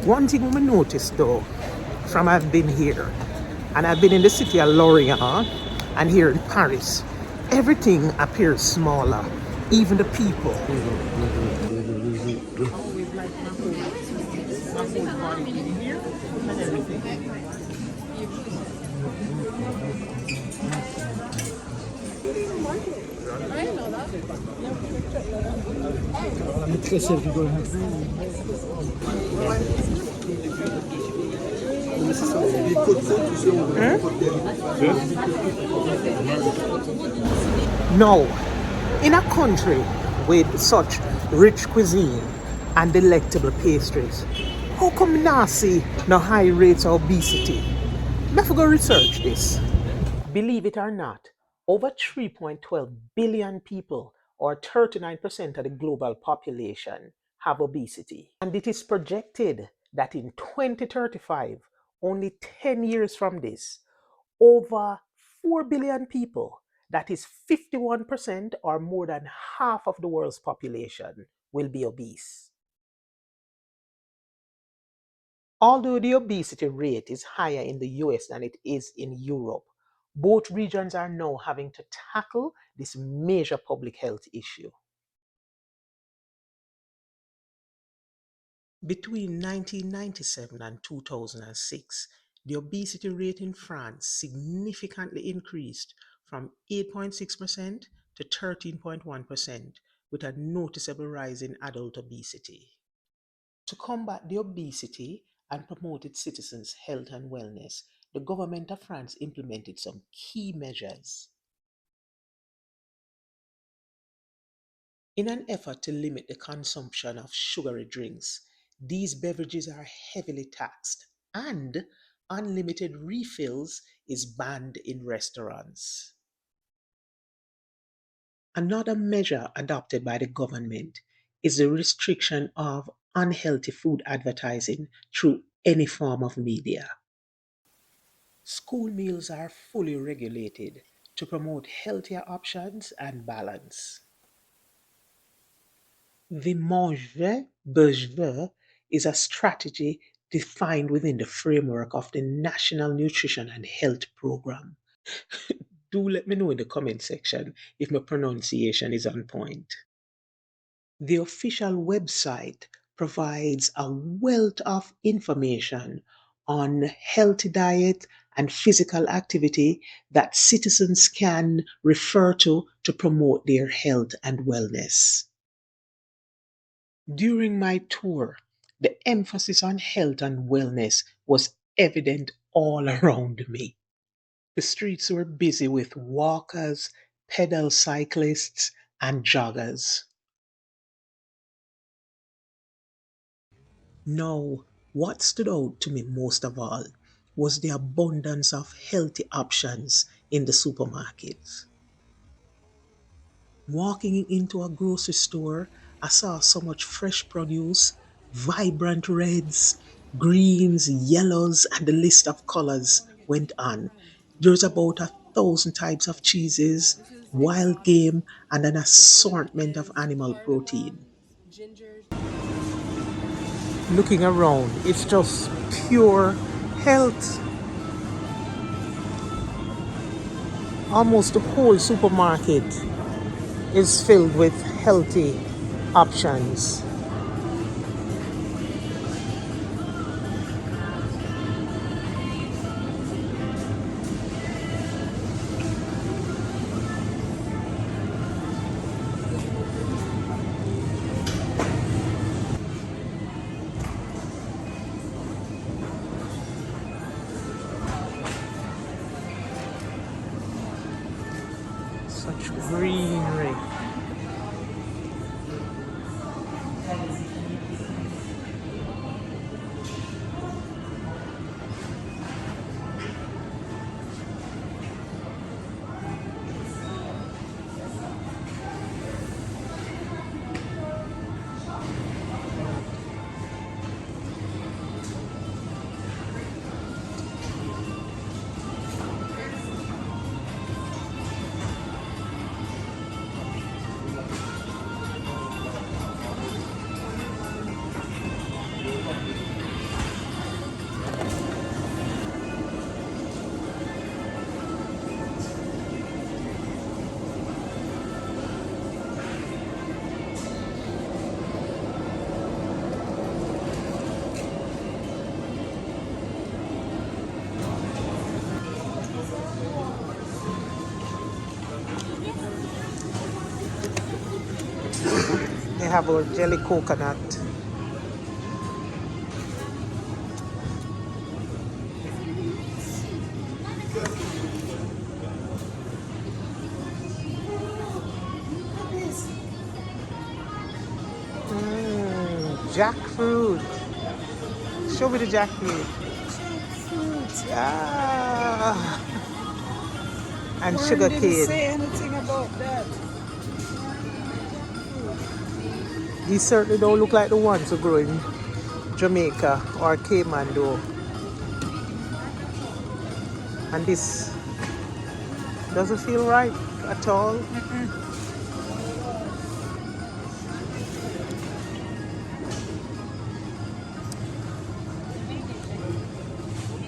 One thing we noticed though, from I've been here, and I've been in the city of Lorient and here in Paris, everything appears smaller, even the people. Always like my whole body in here and everything. No, in a country with such rich cuisine and delectable pastries, how come not see no high rates of obesity? Let's go research this. Believe it or not, over 3.12 billion people, or 39% of the global population, have obesity. And it is projected that in 2035, only 10 years from this, over 4 billion people, that is 51% or more than half of the world's population, will be obese. Although the obesity rate is higher in the US than it is in Europe, both regions are now having to tackle this major public health issue. Between 1997 and 2006, the obesity rate in France significantly increased from 8.6% to 13.1%, with a noticeable rise in adult obesity. To combat the obesity and promote its citizens' health and wellness, the government of France implemented some key measures. In an effort to limit the consumption of sugary drinks, these beverages are heavily taxed and unlimited refills is banned in restaurants. Another measure adopted by the government is the restriction of unhealthy food advertising through any form of media. School meals are fully regulated to promote healthier options and balance. The manger beurre is a strategy defined within the framework of the National Nutrition and Health Program. Do let me know in the comment section if my pronunciation is on point. The official website provides a wealth of information on healthy diet and physical activity that citizens can refer to promote their health and wellness. During my tour, the emphasis on health and wellness was evident all around me. The streets were busy with walkers, pedal cyclists, and joggers. Now, what stood out to me most of all was the abundance of healthy options in the supermarkets. Walking into a grocery store, I saw so much fresh produce, vibrant reds, greens, yellows, and the list of colors went on. There's about 1,000 types of cheeses, wild game, and an assortment of animal protein. Looking around, it's just pure health. Almost the whole supermarket is filled with healthy options. Such greenery. have our jelly coconut. Jackfruit. Show me the jackfruit. Jackfruit. Ah. And sugar cane. Didn't say anything about that. These certainly don't look like the ones who grow in Jamaica or Cayman though. And this doesn't feel right at all.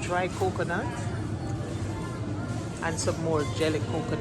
Dry coconut and some more jelly coconut.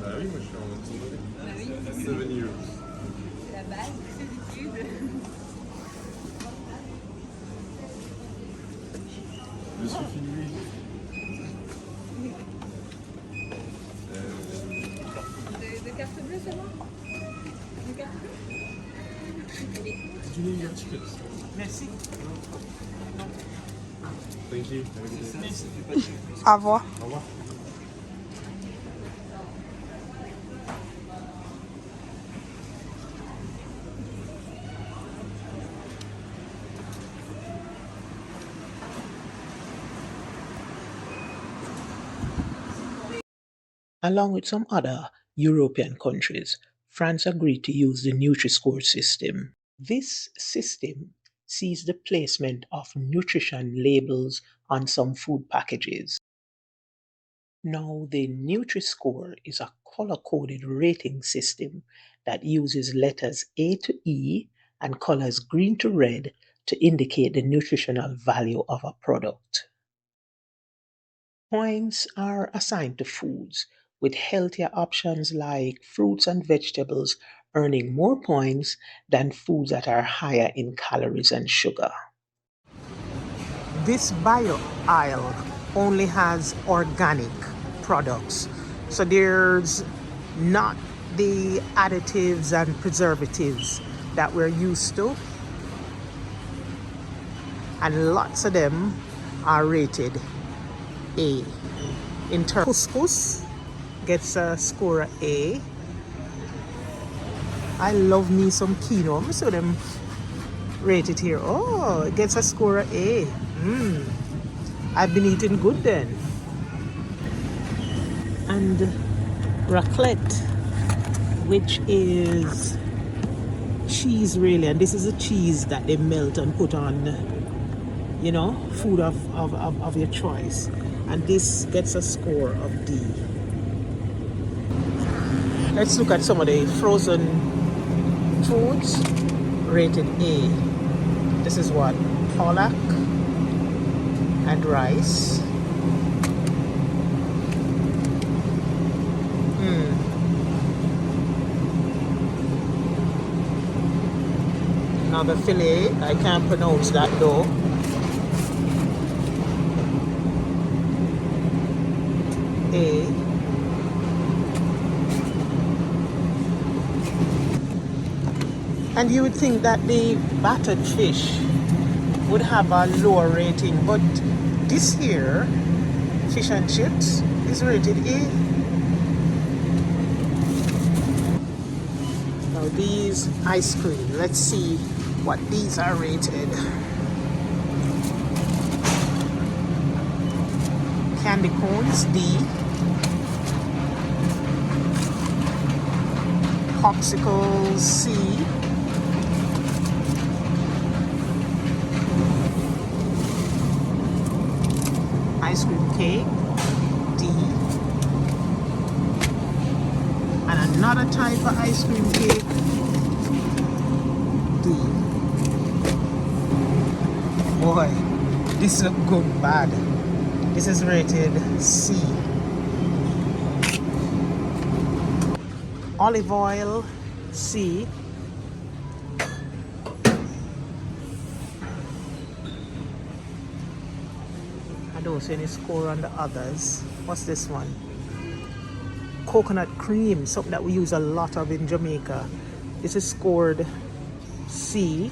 Ah oui, moi je suis en randonnée. Bah oui. 7 years. La base, d'habitude. Je suis filmé. De carte bleue seulement? De carte bleue? Du name your tickets. Merci. Thank you. Have a good day. Au revoir. Au revoir. Along with some other European countries, France agreed to use the Nutri-score system. This system sees the placement of nutrition labels on some food packages. Now, the Nutri-score is a color-coded rating system that uses letters A to E and colors green to red to indicate the nutritional value of a product. Points are assigned to foods, with healthier options like fruits and vegetables earning more points than foods that are higher in calories and sugar. This bio aisle only has organic products, so there's not the additives and preservatives that we're used to, and lots of them are rated A. In turn, couscous gets a score of A. I love me some quinoa. So them rated here. Oh, it gets a score of A. I've been eating good then. And raclette, which is cheese really, and this is a cheese that they melt and put on, food of your choice. And this gets a score of D. Let's look at some of the frozen foods rated A. This is what? Pollock and rice. Now the filet, I can't pronounce that though. A. And you would think that the battered fish would have a lower rating, but this here, fish and chips, is rated A. Now these ice cream, let's see what these are rated. Candy cones, D. Popsicles, C. Ice cream cake, D. And another type of ice cream cake, D. Boy, this is good bad. This is rated C. Olive oil, C. I don't see any score on the others. What's this one? Coconut cream, something that we use a lot of in Jamaica. This is scored C.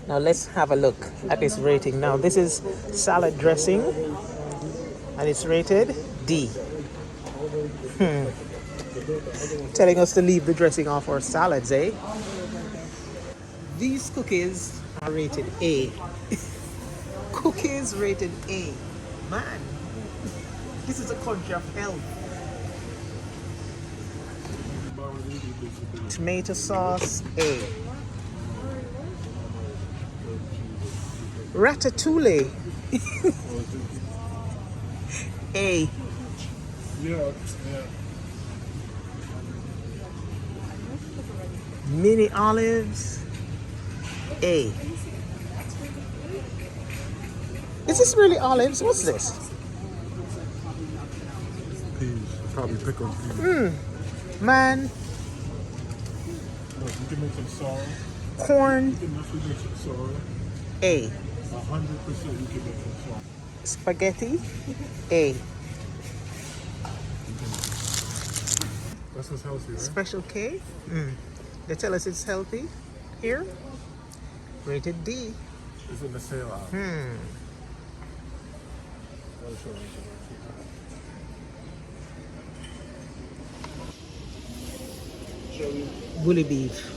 Now let's have a look at this rating. Now this is salad dressing and it's rated D. Telling us to leave the dressing off our salads, eh? These cookies are rated A. Cookies rated A. Man, this is a country of health. Tomato sauce, A. Ratatouille, A. Yeah. Mini olives, A. Is this really olives? What's this? Peas. Probably pickled peas. Man, Look, you can make some sorrel. corn, You can definitely make some sorrel. A. 100% you can make some sorrel. Spaghetti, A. That's what's healthy, right? Special K, they tell us it's healthy here. Rated D. It's in the sale out. I'll show you. Bully beef.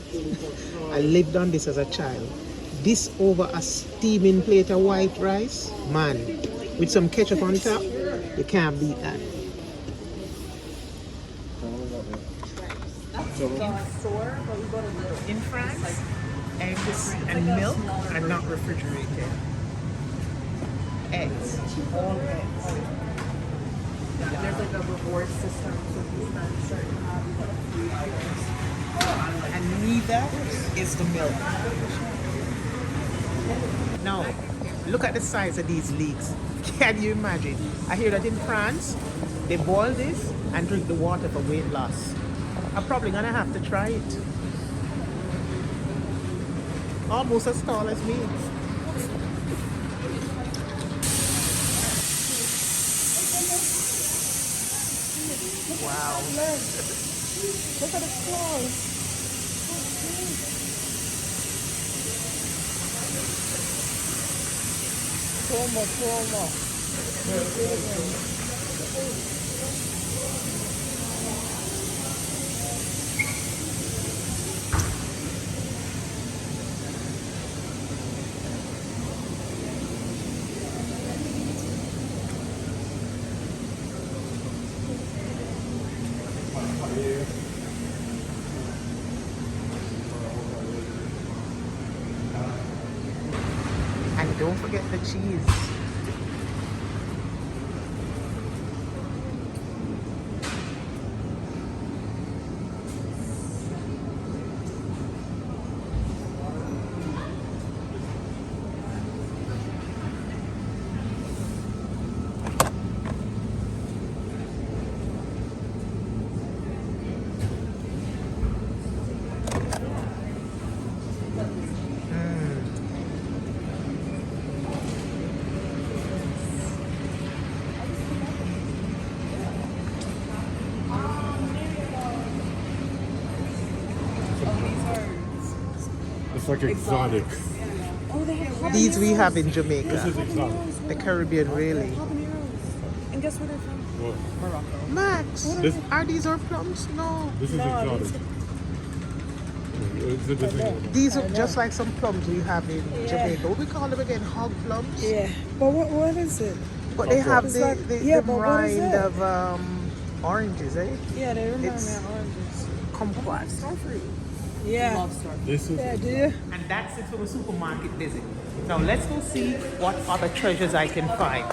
I lived on this as a child. This over a steaming plate of white rice, man, with some ketchup on top, you can't beat that. In France, eggs and milk are not refrigerated. Eggs, all eggs. There's like a reward system, so these not certain and neither is the milk. Now, look at the size of these leeks. Can you imagine? I hear that in France, they boil this and drink the water for weight loss. I'm probably gonna have to try it. Almost as tall as me. Wow. Look at the claws. Promo. And don't forget the cheese. It's like exotic. Oh, they have habaneros. These we have in This Jamaica. is exotic. The Caribbean, really. Habaneros. And guess where they're from? What? Morocco. Max, This, are these our plums? No. this is No, exotic. It's a different. These look just like some plums we have in Jamaica. What we call them again? Hog plums? Yeah. But what is it? But they have It's the, like- the, yeah, the but what is rind it? of oranges, eh? Yeah, they remind It's- me of oranges. Kumquat. Starfruit. Yeah. This is Yeah, do you? And that's it for a supermarket visit. Now let's go see what other treasures I can find.